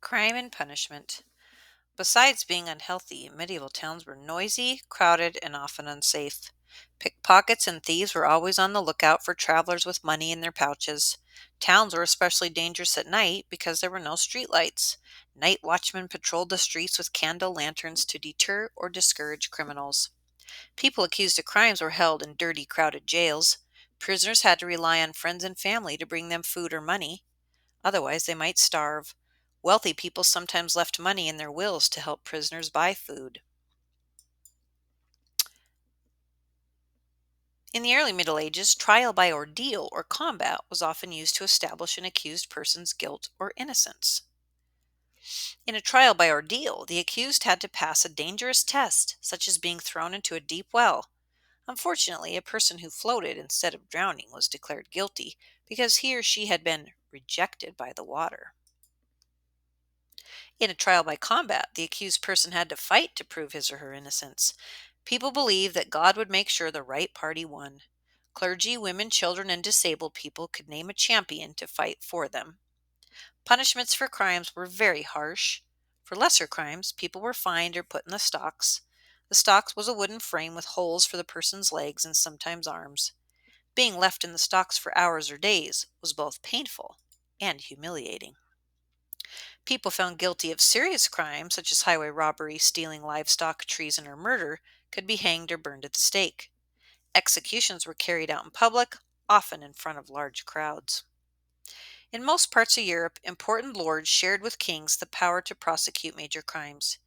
Crime and punishment. Besides being unhealthy, medieval towns were noisy, crowded, and often unsafe. Pickpockets and thieves were always on the lookout for travelers with money in their pouches. Towns were especially dangerous at night because there were no streetlights. Night watchmen patrolled the streets with candle lanterns to deter or discourage criminals. People accused of crimes were held in dirty, crowded jails. Prisoners had to rely on friends and family to bring them food or money. Otherwise, they might starve. Wealthy people sometimes left money in their wills to help prisoners buy food. In the early Middle Ages, trial by ordeal or combat was often used to establish an accused person's guilt or innocence. In a trial by ordeal, the accused had to pass a dangerous test, such as being thrown into a deep well. Unfortunately, a person who floated instead of drowning was declared guilty because he or she had been rejected by the water. In a trial by combat, the accused person had to fight to prove his or her innocence. People believed that God would make sure the right party won. Clergy, women, children, and disabled people could name a champion to fight for them. Punishments for crimes were very harsh. For lesser crimes, people were fined or put in the stocks. The stocks was a wooden frame with holes for the person's legs and sometimes arms. Being left in the stocks for hours or days was both painful and humiliating. People found guilty of serious crimes, such as highway robbery, stealing livestock, treason, or murder, could be hanged or burned at the stake. Executions were carried out in public, often in front of large crowds. In most parts of Europe, important lords shared with kings the power to prosecute major crimes.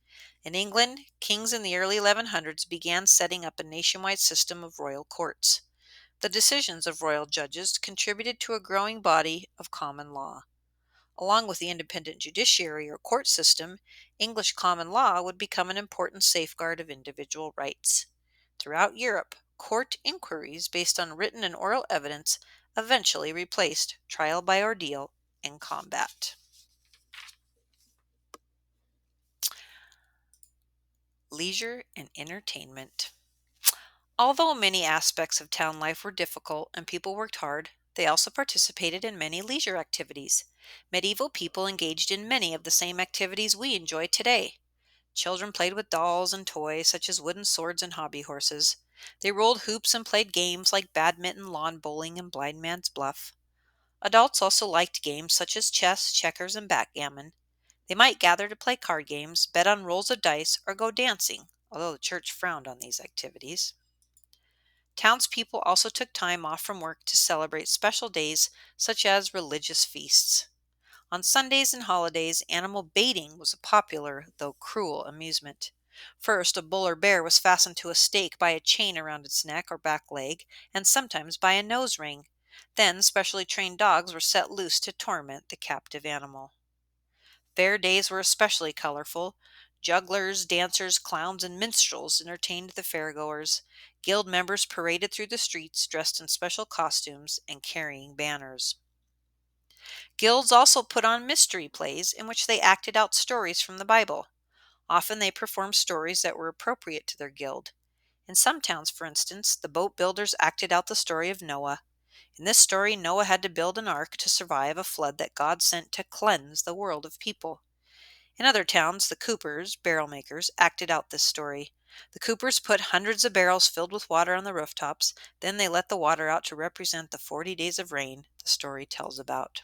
In England, kings in the early 1100s began setting up a nationwide system of royal courts. The decisions of royal judges contributed to a growing body of common law. Along with the independent judiciary or court system, English common law would become an important safeguard of individual rights. Throughout Europe, court inquiries based on written and oral evidence eventually replaced trial by ordeal and combat. Leisure and entertainment. Although many aspects of town life were difficult and people worked hard, they also participated in many leisure activities. Medieval people engaged in many of the same activities we enjoy today. Children played with dolls and toys such as wooden swords and hobby horses. They rolled hoops and played games like badminton, lawn bowling, and blind man's bluff. Adults also liked games such as chess, checkers, and backgammon. They might gather to play card games, bet on rolls of dice, or go dancing, although the church frowned on these activities. Townspeople also took time off from work to celebrate special days such as religious feasts. On Sundays and holidays, animal baiting was a popular, though cruel, amusement. First, a bull or bear was fastened to a stake by a chain around its neck or back leg, and sometimes by a nose ring. Then, specially trained dogs were set loose to torment the captive animal. Fair days were especially colorful. Jugglers, dancers, clowns, and minstrels entertained the fairgoers. Guild members paraded through the streets dressed in special costumes and carrying banners. Guilds also put on mystery plays in which they acted out stories from the Bible. Often they performed stories that were appropriate to their guild. In some towns, for instance, the boat builders acted out the story of Noah. In this story, Noah had to build an ark to survive a flood that God sent to cleanse the world of people. In other towns, the coopers, barrel makers, acted out this story. The coopers put hundreds of barrels filled with water on the rooftops, then they let the water out to represent the 40 days of rain the story tells about.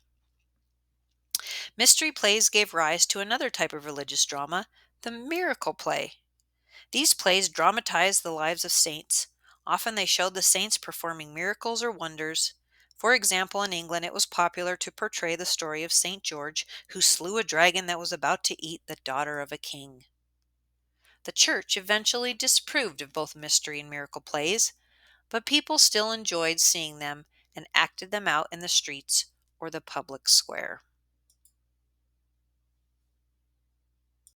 Mystery plays gave rise to another type of religious drama, the miracle play. These plays dramatized the lives of saints. Often they showed the saints performing miracles or wonders. For example, in England, it was popular to portray the story of St. George, who slew a dragon that was about to eat the daughter of a king. The church eventually disapproved of both mystery and miracle plays, but people still enjoyed seeing them and acted them out in the streets or the public square.